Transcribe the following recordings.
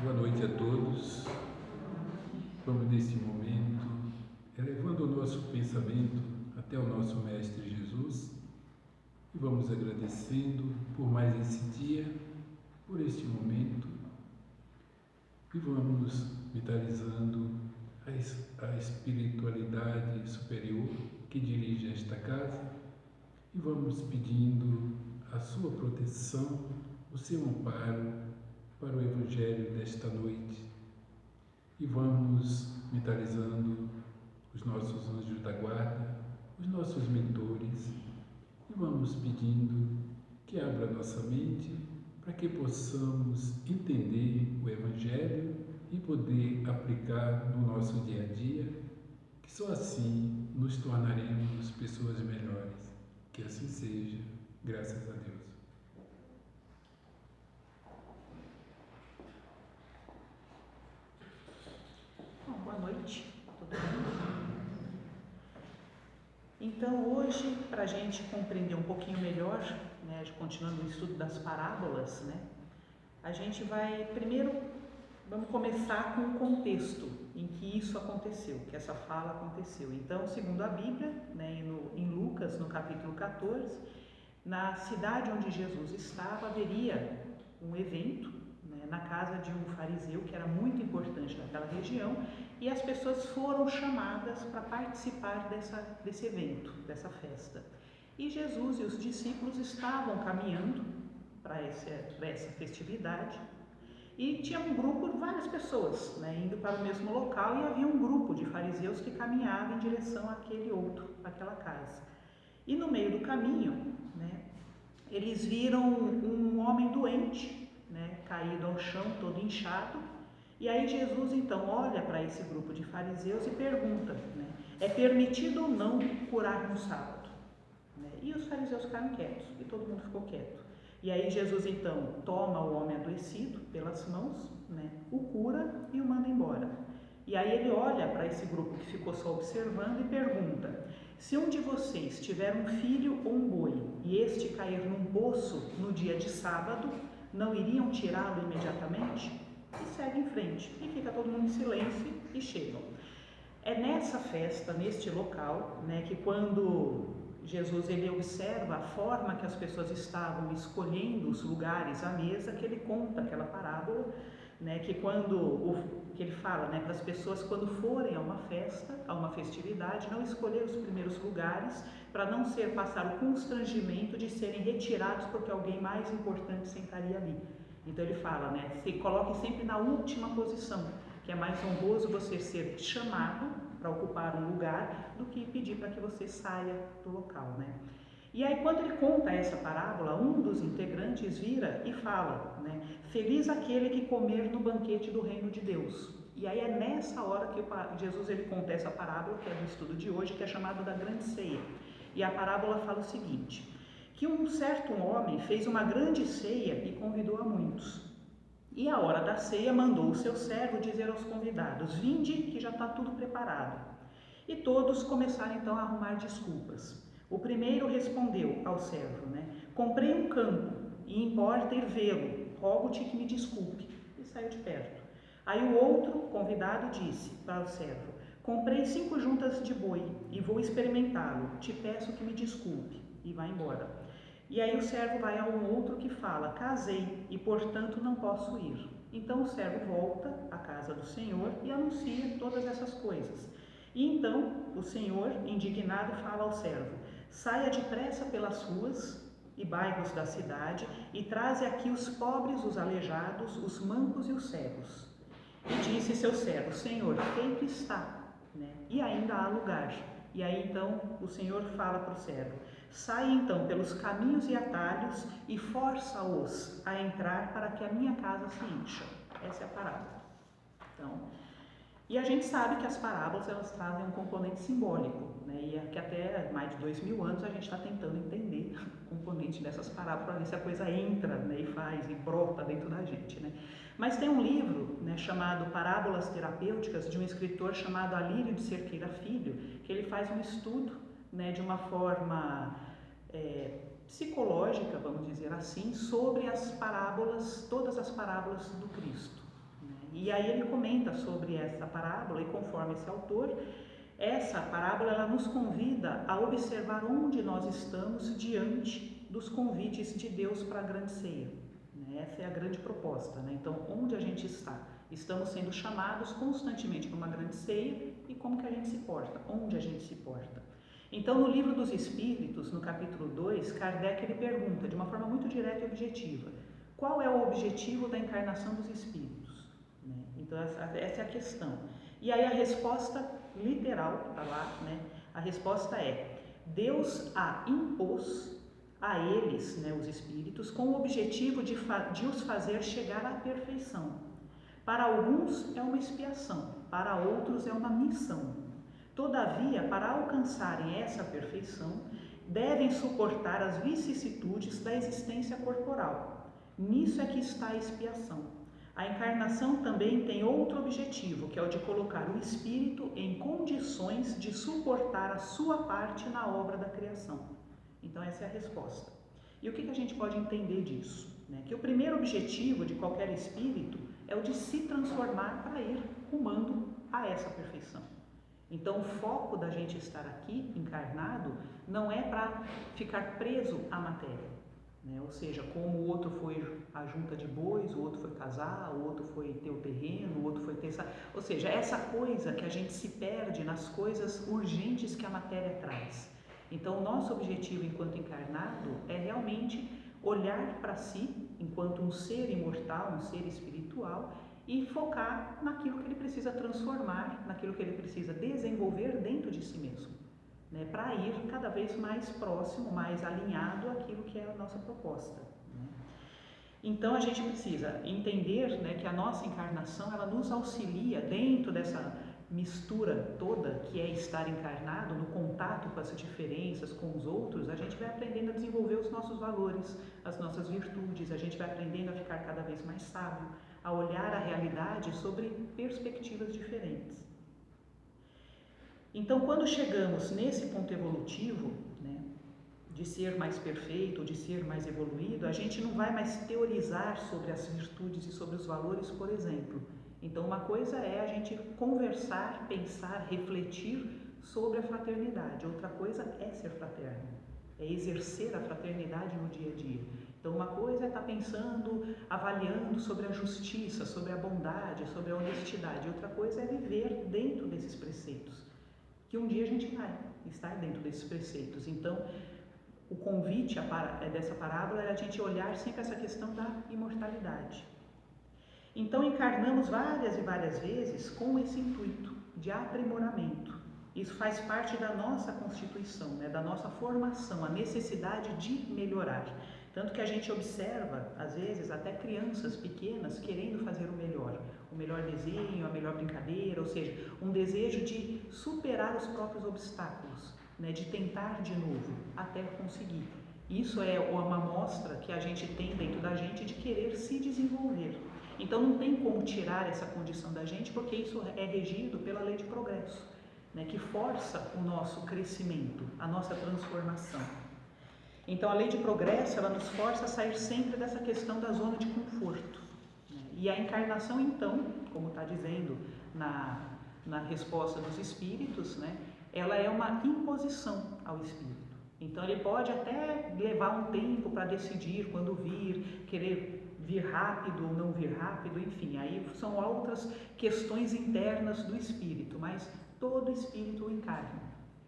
Boa noite a todos. Vamos nesse momento, elevando o nosso pensamento até o nosso Mestre Jesus e vamos agradecendo por mais esse dia, por este momento e vamos vitalizando a espiritualidade superior que dirige esta casa e vamos pedindo a sua proteção, o seu amparo para o Evangelho desta noite e vamos mentalizando os nossos anjos da guarda, os nossos mentores e vamos pedindo que abra nossa mente para que possamos entender o Evangelho e poder aplicar no nosso dia a dia, que só assim nos tornaremos pessoas melhores. Que assim seja, graças a Deus. Boa noite, todo mundo. Então, hoje, para a gente compreender um pouquinho melhor, né, continuando o estudo das parábolas, né, a gente vai, primeiro, vamos começar com o contexto em que isso aconteceu, que essa fala aconteceu. Então, segundo a Bíblia, né, em Lucas, no capítulo 14, na cidade onde Jesus estava, haveria um evento, né, na casa de um fariseu que era muito importante naquela região, e as pessoas foram chamadas para participar desse evento, dessa festa. E Jesus e os discípulos estavam caminhando para essa festividade e tinha um grupo de várias pessoas, né, indo para o mesmo local, e havia um grupo de fariseus que caminhava em direção àquela casa. E no meio do caminho, né, eles viram um homem doente, né, caído ao chão, todo inchado. E aí Jesus então olha para esse grupo de fariseus e pergunta, né, é permitido ou não curar no sábado? Né? E os fariseus ficaram quietos, e todo mundo ficou quieto. E aí Jesus então toma o homem adoecido pelas mãos, né, o cura e o manda embora. E aí ele olha para esse grupo que ficou só observando e pergunta, se um de vocês tiver um filho ou um boi e este cair num poço no dia de sábado, não iriam tirá-lo imediatamente? E segue em frente, e fica todo mundo em silêncio e chegam. É nessa festa, neste local, né, que quando Jesus ele observa a forma que as pessoas estavam escolhendo os lugares à mesa, que ele conta aquela parábola, né, que que ele fala, né, para as pessoas quando forem a uma festa, a uma festividade, não escolher os primeiros lugares para não passar o constrangimento de serem retirados porque alguém mais importante sentaria ali. Então ele fala, né, se coloque sempre na última posição, que é mais honroso você ser chamado para ocupar um lugar do que pedir para que você saia do local, né? E aí quando ele conta essa parábola, um dos integrantes vira e fala, né, feliz aquele que comer no banquete do reino de Deus. E aí é nessa hora que Jesus ele conta essa parábola, que é do estudo de hoje, que é chamada da grande ceia. E a parábola fala o seguinte, que um certo homem fez uma grande ceia e convidou a muitos. E à hora da ceia mandou o seu servo dizer aos convidados, vinde que já está tudo preparado. E todos começaram então a arrumar desculpas. O primeiro respondeu ao servo, né, comprei um campo e importa ir vê-lo, rogo-te que me desculpe. E saiu de perto. Aí o outro convidado disse para o servo, comprei 5 juntas de boi e vou experimentá-lo, te peço que me desculpe. E vai embora. E aí o servo vai a um outro que fala, casei e portanto não posso ir. Então o servo volta à casa do senhor e anuncia todas essas coisas. E então o senhor, indignado, fala ao servo, saia depressa pelas ruas e bairros da cidade e traze aqui os pobres, os aleijados, os mancos e os cegos. E disse seu servo, Senhor, feito está, né? E ainda há lugar. E aí então o Senhor fala para o servo, sai então pelos caminhos e atalhos e força-os a entrar para que a minha casa se encha. Essa é a parábola. Então, e a gente sabe que as parábolas elas trazem um componente simbólico, né? E que até mais de 2000 anos a gente está tentando entender o componente dessas parábolas para ver se a coisa entra, né, e faz, e brota dentro da gente, né? Mas tem um livro, né, chamado Parábolas Terapêuticas, de um escritor chamado Alírio de Cerqueira Filho, que ele faz um estudo, né, de uma forma psicológica, vamos dizer assim, sobre as parábolas, todas as parábolas do Cristo. E aí ele comenta sobre essa parábola, e conforme esse autor, essa parábola ela nos convida a observar onde nós estamos diante dos convites de Deus para a grande ceia. Essa é a grande proposta, né? Então, onde a gente está? Estamos sendo chamados constantemente para uma grande ceia, e como que a gente se porta? Onde a gente se porta? Então, no Livro dos Espíritos, no capítulo 2, Kardec ele pergunta de uma forma muito direta e objetiva: qual é o objetivo da encarnação dos espíritos? Então, essa é a questão. E aí a resposta literal que está lá, né? A resposta é: Deus a impôs a eles, né, os espíritos, com o objetivo de os fazer chegar à perfeição. Para alguns é uma expiação, para outros é uma missão. Todavia, para alcançarem essa perfeição, devem suportar as vicissitudes da existência corporal. Nisso é que está a expiação. A encarnação também tem outro objetivo, que é o de colocar o espírito em condições de suportar a sua parte na obra da criação. Então essa é a resposta. E o que a gente pode entender disso? Que o primeiro objetivo de qualquer espírito é o de se transformar para ir rumando a essa perfeição. Então o foco da gente estar aqui encarnado não é para ficar preso à matéria, ou seja, como o outro foi a junta de bois, o outro foi casar, o outro foi ter o terreno, o outro foi ter... Ou seja, essa coisa que a gente se perde nas coisas urgentes que a matéria traz. Então, o nosso objetivo enquanto encarnado é realmente olhar para si enquanto um ser imortal, um ser espiritual, e focar naquilo que ele precisa transformar, naquilo que ele precisa desenvolver dentro de si mesmo, para ir cada vez mais próximo, mais alinhado àquilo que é a nossa proposta. Então, a gente precisa entender, que a nossa encarnação ela nos auxilia dentro dessa mistura toda que é estar encarnado, no contato com essas diferenças, com os outros. A gente vai aprendendo a desenvolver os nossos valores, as nossas virtudes, a gente vai aprendendo a ficar cada vez mais sábio, a olhar a realidade sobre perspectivas diferentes. Então, quando chegamos nesse ponto evolutivo, de ser mais perfeito, de ser mais evoluído, a gente não vai mais teorizar sobre as virtudes e sobre os valores, por exemplo. Então, uma coisa é a gente conversar, pensar, refletir sobre a fraternidade. Outra coisa é ser fraterno, é exercer a fraternidade no dia a dia. Então, uma coisa é estar pensando, avaliando sobre a justiça, sobre a bondade, sobre a honestidade. Outra coisa é viver dentro desses preceitos, que um dia a gente vai estar dentro desses preceitos. Então, o convite dessa parábola é a gente olhar sempre essa questão da imortalidade. Então, encarnamos várias e várias vezes com esse intuito de aprimoramento. Isso faz parte da nossa constituição, da nossa formação, a necessidade de melhorar. Tanto que a gente observa, às vezes, até crianças pequenas querendo fazer o melhor desenho, a melhor brincadeira, ou seja, um desejo de superar os próprios obstáculos, de tentar de novo, até conseguir. Isso é uma amostra que a gente tem dentro da gente de querer se desenvolver. Então não tem como tirar essa condição da gente, porque isso é regido pela lei de progresso, que força o nosso crescimento, a nossa transformação. Então a lei de progresso ela nos força a sair sempre dessa questão da zona de conforto. E a encarnação então, como está dizendo na resposta dos espíritos, ela é uma imposição ao espírito. Então ele pode até levar um tempo para decidir quando vir, querer vir rápido ou não vir rápido, enfim, aí são outras questões internas do espírito, mas todo espírito o encarna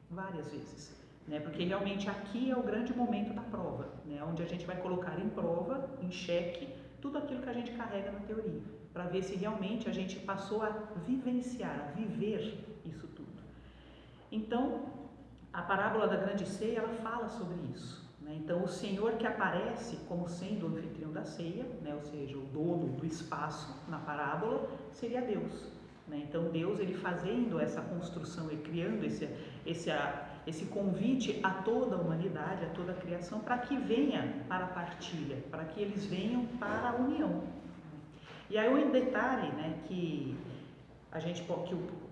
várias vezes, porque realmente aqui é o grande momento da prova, onde a gente vai colocar em prova, em xeque, tudo aquilo que a gente carrega na teoria, para ver se realmente a gente passou a vivenciar, a viver isso tudo. Então, a parábola da grande ceia, ela fala sobre isso. Então, o Senhor que aparece como sendo o anfitrião da ceia, ou seja, o dono do espaço na parábola, seria Deus. Então, Deus, ele fazendo essa construção e criando esse convite a toda a humanidade, a toda a criação, para que venha para a partilha, para que eles venham para a união. E aí, um detalhe que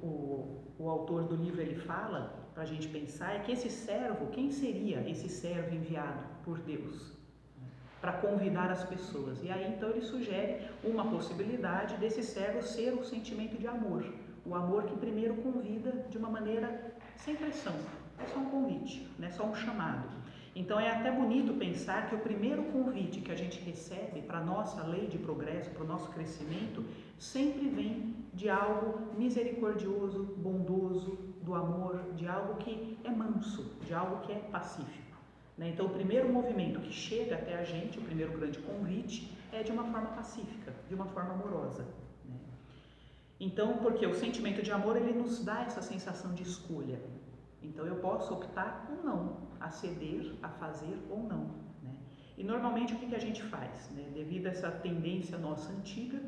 o autor do livro ele fala, para a gente pensar, é que esse servo, quem seria esse servo enviado por Deus? para convidar as pessoas. E aí então ele sugere uma possibilidade desse cego ser o sentimento de amor. O amor que primeiro convida de uma maneira sem pressão, é só um convite, não é só um chamado. Então é até bonito pensar que o primeiro convite que a gente recebe para a nossa lei de progresso, para o nosso crescimento, sempre vem de algo misericordioso, bondoso, do amor, de algo que é manso, de algo que é pacífico. Então o primeiro movimento que chega até a gente, o primeiro grande convite, é de uma forma pacífica, de uma forma amorosa. Então, porque o sentimento de amor, ele nos dá essa sensação de escolha. Então eu posso optar ou não, a ceder, a fazer ou não. E normalmente o que a gente faz? Devido a essa tendência nossa antiga,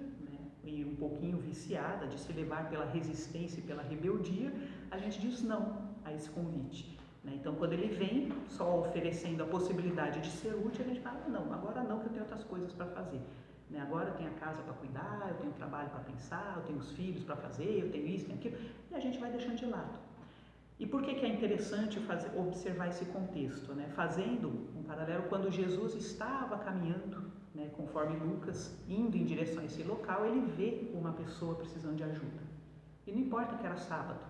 e um pouquinho viciada de se levar pela resistência e pela rebeldia, a gente diz não a esse convite. Então quando ele vem só oferecendo a possibilidade de ser útil, a gente fala, não, agora não, que eu tenho outras coisas para fazer. Agora eu tenho a casa para cuidar, eu tenho o trabalho para pensar, eu tenho os filhos para fazer, eu tenho isso, tenho aquilo, e a gente vai deixando de lado. E por que é interessante observar esse contexto? Fazendo um paralelo, quando Jesus estava caminhando, conforme Lucas, indo em direção a esse local, ele vê uma pessoa precisando de ajuda. E não importa que era sábado.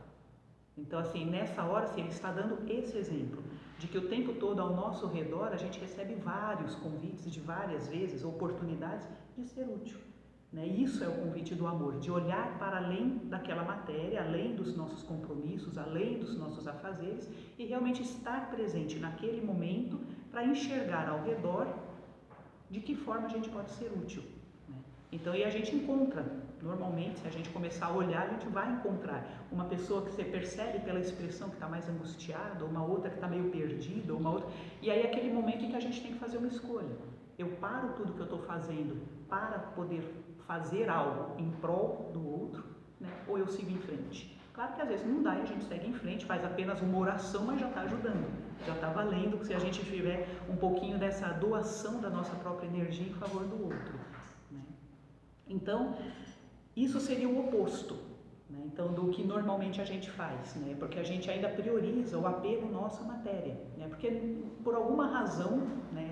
Então, assim, nessa hora, ele está dando esse exemplo, de que o tempo todo ao nosso redor a gente recebe vários convites de várias vezes, oportunidades de ser útil. Isso é o convite do amor, de olhar para além daquela matéria, além dos nossos compromissos, além dos nossos afazeres e realmente estar presente naquele momento para enxergar ao redor de que forma a gente pode ser útil. Então, e a gente encontra, normalmente, se a gente começar a olhar, a gente vai encontrar uma pessoa que você percebe pela expressão que está mais angustiada, uma outra que está meio perdida, uma outra, e aí é aquele momento em que a gente tem que fazer uma escolha. Eu paro tudo que eu estou fazendo para poder fazer algo em prol do outro, ou eu sigo em frente? Claro que às vezes não dá e a gente segue em frente, faz apenas uma oração, mas já está ajudando, já está valendo se a gente tiver um pouquinho dessa doação da nossa própria energia em favor do outro. Então, isso seria o oposto, então, do que normalmente a gente faz, porque a gente ainda prioriza o apego nosso à matéria, porque por alguma razão,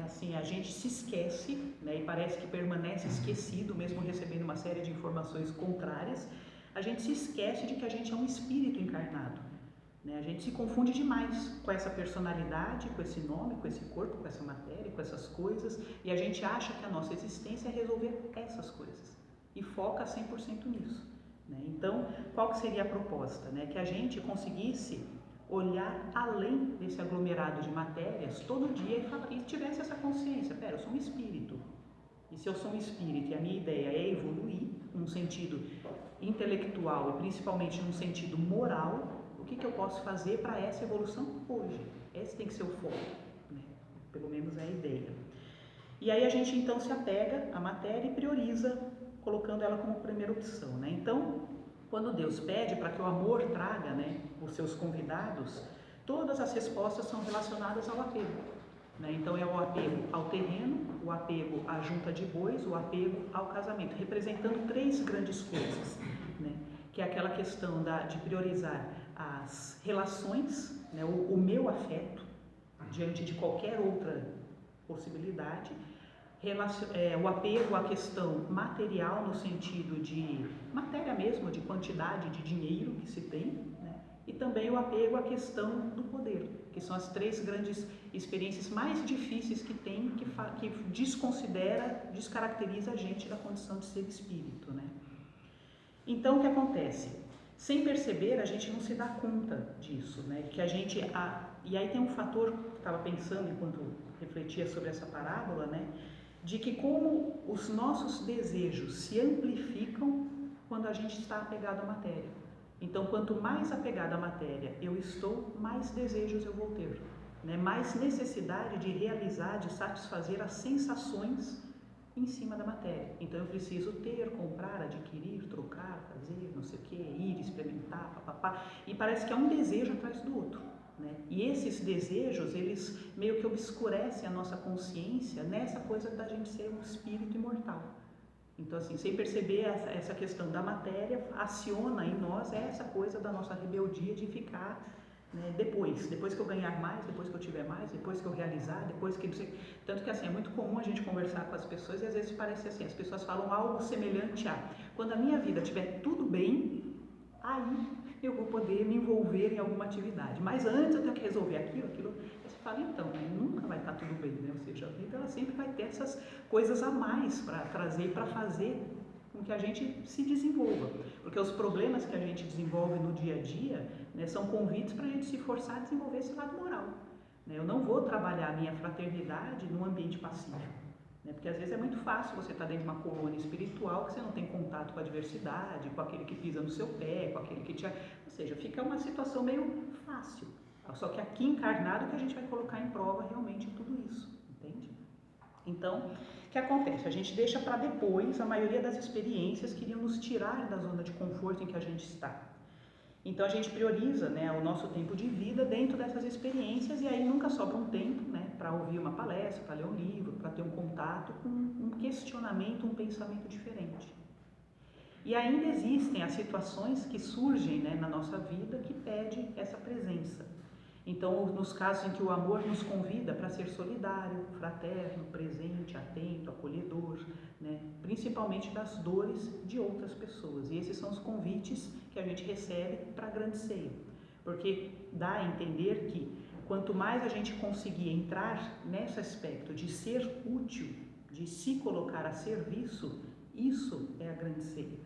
assim, a gente se esquece, e parece que permanece esquecido, mesmo recebendo uma série de informações contrárias, a gente se esquece de que a gente é um espírito encarnado. A gente se confunde demais com essa personalidade, com esse nome, com esse corpo, com essa matéria, com essas coisas, e a gente acha que a nossa existência é resolver essas coisas. E foca 100% nisso. Então, qual que seria a proposta? Que a gente conseguisse olhar além desse aglomerado de matérias todo dia e tivesse essa consciência, eu sou um espírito. E se eu sou um espírito e a minha ideia é evoluir num sentido intelectual e principalmente num sentido moral, o que eu posso fazer para essa evolução hoje? Esse tem que ser o foco, pelo menos é a ideia. E aí a gente então se apega à matéria e prioriza colocando ela como primeira opção. Então, quando Deus pede para que o amor traga os seus convidados, todas as respostas são relacionadas ao apego. Então, é o apego ao terreno, o apego à junta de bois, o apego ao casamento, representando três grandes coisas, que é aquela questão de priorizar as relações, o meu afeto, diante de qualquer outra possibilidade, o apego à questão material no sentido de matéria mesmo, de quantidade de dinheiro que se tem, e também o apego à questão do poder, que são as três grandes experiências mais difíceis que tem, que descaracteriza a gente da condição de ser espírito. Então, o que acontece? Sem perceber, a gente não se dá conta disso, que a gente... E aí tem um fator que eu estava pensando enquanto refletia sobre essa parábola, de que como os nossos desejos se amplificam quando a gente está apegado à matéria. Então, quanto mais apegado à matéria eu estou, mais desejos eu vou ter, mais necessidade de realizar, de satisfazer as sensações em cima da matéria. Então, eu preciso ter, comprar, adquirir, trocar, fazer, não sei o quê, ir, experimentar, papapá. E parece que é um desejo atrás do outro. E esses desejos, eles meio que obscurecem a nossa consciência nessa coisa da gente ser um espírito imortal. Então, assim, sem perceber essa questão da matéria, aciona em nós essa coisa da nossa rebeldia de ficar né? Depois que eu ganhar mais, depois que eu tiver mais, depois que eu realizar, depois que... Tanto que assim, é muito comum a gente conversar com as pessoas e às vezes parece assim, as pessoas falam algo semelhante a: quando a minha vida estiver tudo bem, aí eu vou poder me envolver em alguma atividade. Mas antes eu tenho que resolver aquilo. Aí você fala, então, nunca vai estar tudo bem, né? Ou seja, a vida ela sempre vai ter essas coisas a mais para trazer, para fazer com que a gente se desenvolva. Porque os problemas que a gente desenvolve no dia a dia, né, são convites para a gente se forçar a desenvolver esse lado moral. Né? Eu não vou trabalhar a minha fraternidade num ambiente passivo. Porque às vezes é muito fácil você estar dentro de uma colônia espiritual que você não tem contato com a diversidade, com aquele que pisa no seu pé, com aquele que te... Ou seja, fica uma situação meio fácil. Só que aqui encarnado que a gente vai colocar em prova realmente tudo isso, entende? Então, o que acontece? A gente deixa para depois a maioria das experiências que iriam nos tirar da zona de conforto em que a gente está. Então a gente prioriza, né, o nosso tempo de vida dentro dessas experiências e aí nunca sobra um tempo, né, para ouvir uma palestra, para ler um livro, para ter um contato com um questionamento, um pensamento diferente. E ainda existem as situações que surgem, né, na nossa vida que pedem essa presença. Então, nos casos em que o amor nos convida para ser solidário, fraterno, presente, atento, acolhedor, né? Principalmente das dores de outras pessoas. E esses são os convites que a gente recebe para a grande ceia. Porque dá a entender que quanto mais a gente conseguir entrar nesse aspecto de ser útil, de se colocar a serviço, isso é a grande ceia.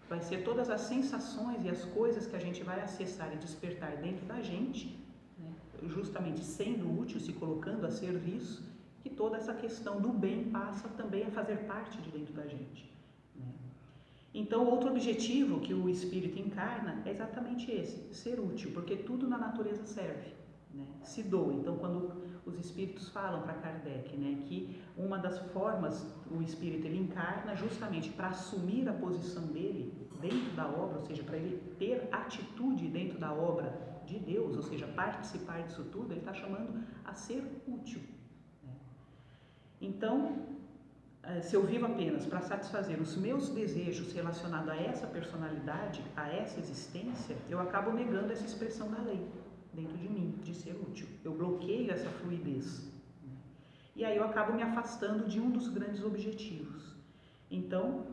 Vai ser todas as sensações e as coisas que a gente vai acessar e despertar dentro da gente, justamente sendo útil, se colocando a serviço, que toda essa questão do bem passa também a fazer parte de dentro da gente. Então, outro objetivo que o espírito encarna é exatamente esse, ser útil, porque tudo na natureza serve, se doa. Então, quando os espíritos falam para Kardec, que uma das formas o espírito ele encarna justamente para assumir a posição dele dentro da obra, ou seja, para ele ter atitude dentro da obra de Deus, ou seja, participar disso tudo, ele está chamando a ser útil. Então, se eu vivo apenas para satisfazer os meus desejos relacionados a essa personalidade, a essa existência, eu acabo negando essa expressão da lei dentro de mim, de ser útil. Eu bloqueio essa fluidez. E aí eu acabo me afastando de um dos grandes objetivos. Então,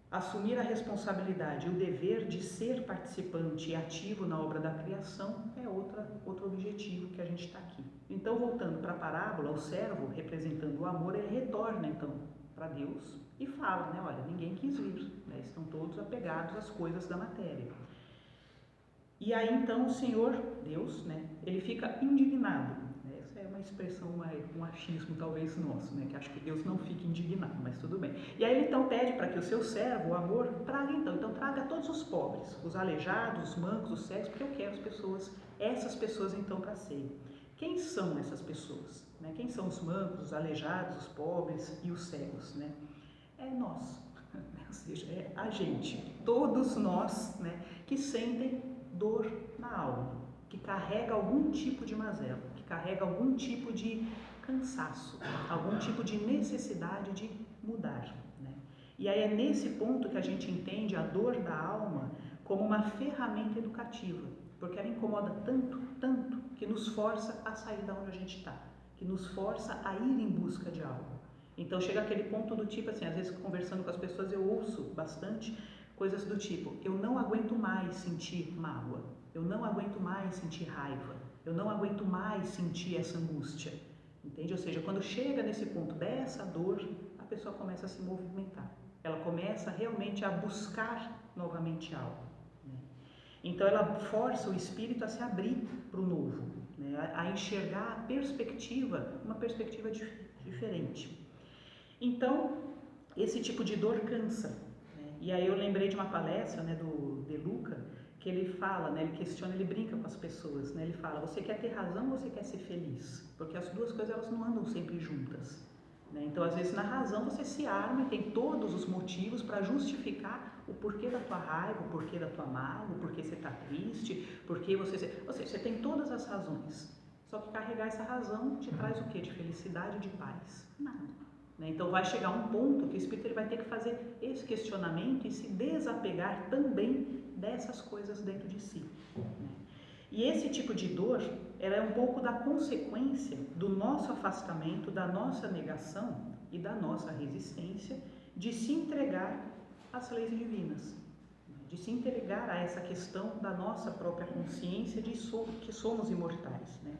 assumir a responsabilidade e o dever de ser participante e ativo na obra da criação é outro objetivo que a gente está aqui. Então, voltando para a parábola, o servo, representando o amor, ele retorna então para Deus e fala, olha, ninguém quis vir, estão todos apegados às coisas da matéria. E aí então o Senhor, Deus, ele fica indignado. Essa é uma expressão, um achismo talvez nosso, que acho que Deus não fica indignado, mas tudo bem. E aí ele então pede para que o seu servo, o amor, traga então traga todos os pobres, os aleijados, os mancos, os cegos, porque eu quero essas pessoas então para a ceia. Quem são essas pessoas? Quem são os mancos, os aleijados, os pobres e os cegos? É nós, ou seja, é a gente, todos nós que sentem dor na alma, que carrega algum tipo de mazela, que carrega algum tipo de cansaço, algum tipo de necessidade de mudar. E aí é nesse ponto que a gente entende a dor da alma como uma ferramenta educativa, porque ela incomoda tanto, que nos força a sair da onde a gente está, que nos força a ir em busca de algo. Então chega aquele ponto do tipo assim, às vezes conversando com as pessoas eu ouço bastante coisas do tipo, eu não aguento mais sentir mágoa, eu não aguento mais sentir raiva, eu não aguento mais sentir essa angústia, entende? Ou seja, quando chega nesse ponto dessa dor, a pessoa começa a se movimentar, ela começa realmente a buscar novamente algo. Então ela força o espírito a se abrir para o novo, a enxergar a perspectiva, uma perspectiva diferente. Então, esse tipo de dor cansa. E aí eu lembrei de uma palestra do De Luca, que ele fala, ele questiona, ele brinca com as pessoas, ele fala, você quer ter razão ou você quer ser feliz? Porque as duas coisas elas não andam sempre juntas. Então, às vezes, na razão você se arma e tem todos os motivos para justificar o porquê da tua raiva, o porquê da tua mágoa, o porquê você está triste, porque você... Ou seja, você tem todas as razões. Só que carregar essa razão te traz o quê? De felicidade, de paz? Nada. Então, vai chegar um ponto que o espírito ele vai ter que fazer esse questionamento e se desapegar também dessas coisas dentro de si. E esse tipo de dor, ela é um pouco da consequência do nosso afastamento, da nossa negação e da nossa resistência de se entregar às leis divinas, de se entregar a essa questão da nossa própria consciência de que somos imortais, né?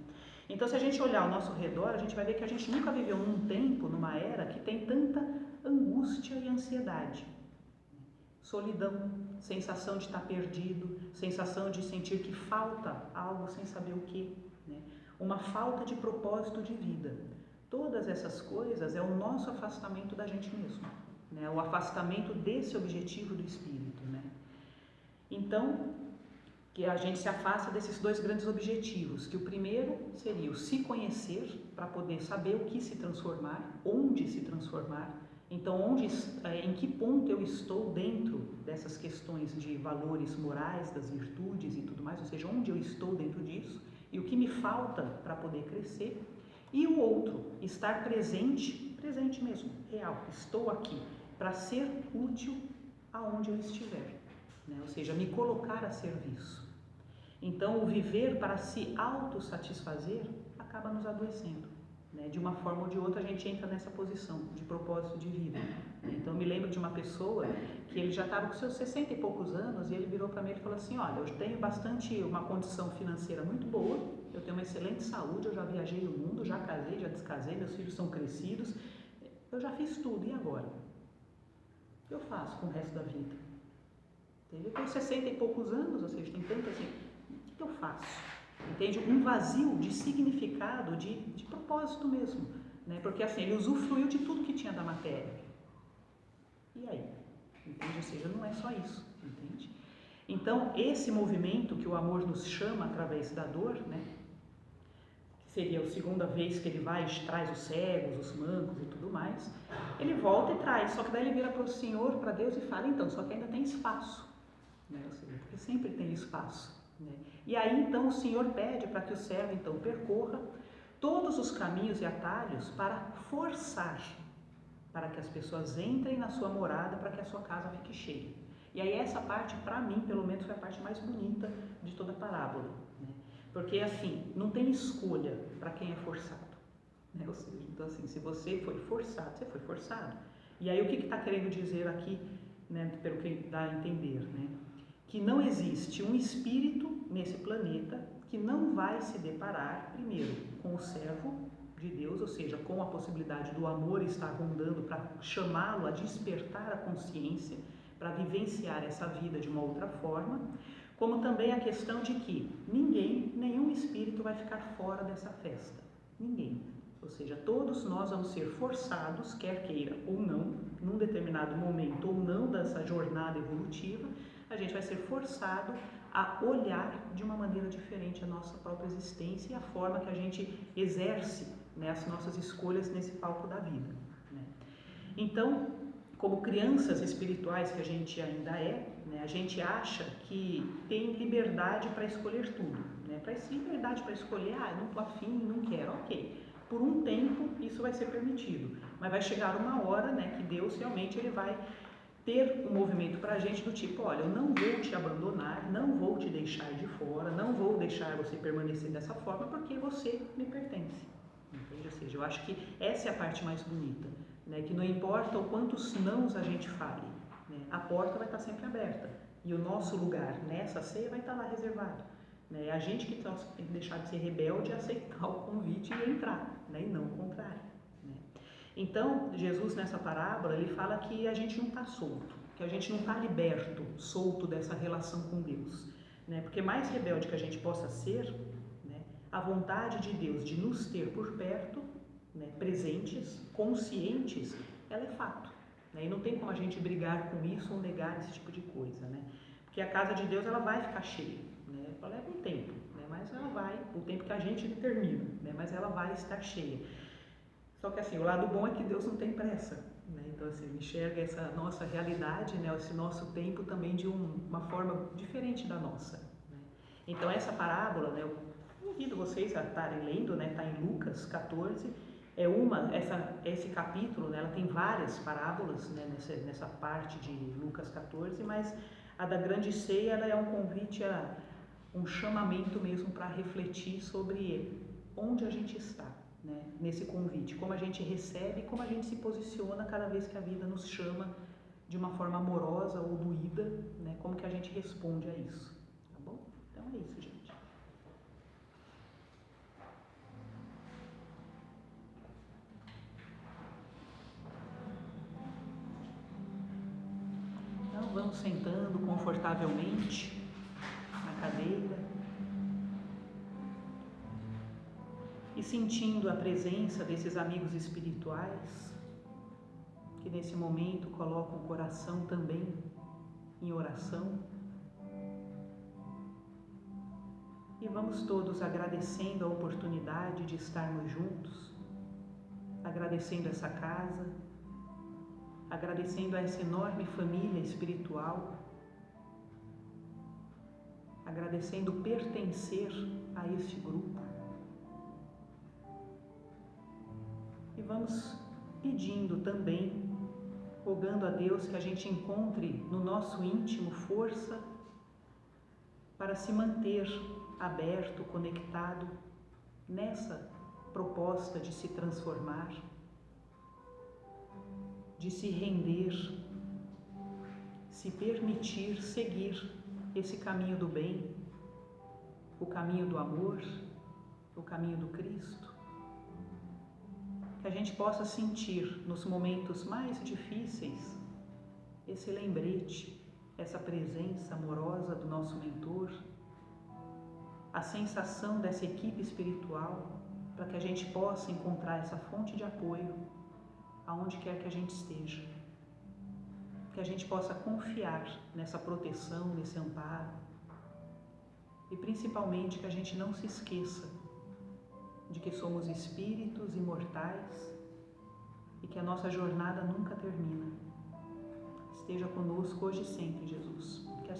Então, se a gente olhar ao nosso redor, a gente vai ver que a gente nunca viveu num tempo, numa era que tem tanta angústia e ansiedade. Solidão, sensação de estar perdido, sensação de sentir que falta algo sem saber o que, né? Uma falta de propósito de vida. Todas essas coisas é o nosso afastamento da gente mesmo, né? O afastamento desse objetivo do espírito, né? Então, que a gente se afasta desses dois grandes objetivos, que o primeiro seria o se conhecer, para poder saber o que se transformar, onde se transformar. Então, em que ponto eu estou dentro dessas questões de valores morais, das virtudes e tudo mais, ou seja, onde eu estou dentro disso e o que me falta para poder crescer. E o outro, estar presente, presente mesmo, real, estou aqui, para ser útil aonde eu estiver, né? Ou seja, me colocar a serviço. Então, o viver para se autossatisfazer acaba nos adoecendo, né? De uma forma ou de outra, a gente entra nessa posição de propósito de vida. Então, eu me lembro de uma pessoa que ele já estava com seus 60 e poucos anos e ele virou para mim e falou assim: olha, eu tenho uma condição financeira muito boa, eu tenho uma excelente saúde, eu já viajei o mundo, já casei, já descasei, meus filhos são crescidos, eu já fiz tudo, e agora? O que eu faço com o resto da vida? Eu tenho 60 e poucos anos, ou seja, tem tanto assim, o que eu faço? Entende? Um vazio de significado, de propósito mesmo, né? Porque assim, ele usufruiu de tudo que tinha da matéria. E aí? Entende? Ou seja, não é só isso, entende? Então, esse movimento que o amor nos chama através da dor, né? Que seria a segunda vez que ele vai e traz os cegos, os mancos e tudo mais, ele volta e traz, só que daí ele vira para o Senhor, para Deus e fala, então, só que ainda tem espaço, né? Ou seja, porque sempre tem espaço, né? E aí então o Senhor pede para que o servo então percorra todos os caminhos e atalhos para forçar, para que as pessoas entrem na sua morada, para que a sua casa fique cheia. E aí essa parte, para mim, pelo menos, foi a parte mais bonita de toda a parábola, né? Porque assim, não tem escolha para quem é forçado, né? Ou seja, então assim, se você foi forçado, você foi forçado. E aí o que está querendo dizer aqui, né, pelo que dá a entender, né? Que não existe um espírito nesse planeta que não vai se deparar, primeiro, com o servo de Deus, ou seja, com a possibilidade do amor estar rondando para chamá-lo a despertar a consciência, para vivenciar essa vida de uma outra forma, como também a questão de que nenhum espírito vai ficar fora dessa festa. Ninguém. Ou seja, todos nós vamos ser forçados, quer queira ou não, num determinado momento ou não dessa jornada evolutiva, a gente vai ser forçado a olhar de uma maneira diferente a nossa própria existência e a forma que a gente exerce, né, as nossas escolhas nesse palco da vida, né? Então, como crianças espirituais que a gente ainda é, né, a gente acha que tem liberdade para escolher tudo, né? Liberdade para escolher, eu não estou afim, não quero, ok. Por um tempo isso vai ser permitido, mas vai chegar uma hora, né, que Deus realmente ele vai ter um movimento para a gente do tipo, olha, eu não vou te abandonar, não vou te deixar de fora, não vou deixar você permanecer dessa forma porque você me pertence. Entende? Ou seja, eu acho que essa é a parte mais bonita, né? Que não importa o quantos nãos a gente fale, né? A porta vai estar sempre aberta e o nosso lugar nessa ceia vai estar lá reservado, né? A gente que tem que deixar de ser rebelde e aceitar o convite e entrar, né? E não o contrário. Então, Jesus nessa parábola, ele fala que a gente não está solto, que a gente não está liberto, solto dessa relação com Deus, né? Porque mais rebelde que a gente possa ser, né, a vontade de Deus de nos ter por perto, né, presentes, conscientes, ela é fato, né? E não tem como a gente brigar com isso ou negar esse tipo de coisa, né? Porque a casa de Deus ela vai ficar cheia, né? Ela leva um tempo, né? Mas ela vai, o tempo que a gente determina, né? Mas ela vai estar cheia. Só que assim, o lado bom é que Deus não tem pressa, né? Então assim, enxerga essa nossa realidade, né? Esse nosso tempo também de uma forma diferente da nossa, né? Então essa parábola, né? Eu convido vocês a estarem lendo, né? Está em Lucas 14, esse capítulo, né? Ela tem várias parábolas, né? Nessa parte de Lucas 14, mas a da grande ceia ela é um convite a um chamamento mesmo para refletir sobre onde a gente está, né? Nesse convite, como a gente recebe, como a gente se posiciona cada vez que a vida nos chama de uma forma amorosa ou doída, né? Como que a gente responde a isso, tá bom? Então é isso, gente. Então vamos sentando confortavelmente na cadeira e sentindo a presença desses amigos espirituais que nesse momento colocam o coração também em oração. E vamos todos agradecendo a oportunidade de estarmos juntos, agradecendo essa casa, agradecendo a essa enorme família espiritual, agradecendo pertencer a este grupo. E vamos pedindo também, rogando a Deus que a gente encontre no nosso íntimo força para se manter aberto, conectado nessa proposta de se transformar, de se render, se permitir seguir esse caminho do bem, o caminho do amor, o caminho do Cristo. Que a gente possa sentir nos momentos mais difíceis esse lembrete, essa presença amorosa do nosso mentor, a sensação dessa equipe espiritual, para que a gente possa encontrar essa fonte de apoio aonde quer que a gente esteja. Que a gente possa confiar nessa proteção, nesse amparo. E principalmente que a gente não se esqueça de que somos espíritos imortais e que a nossa jornada nunca termina. Esteja conosco hoje e sempre, Jesus. Que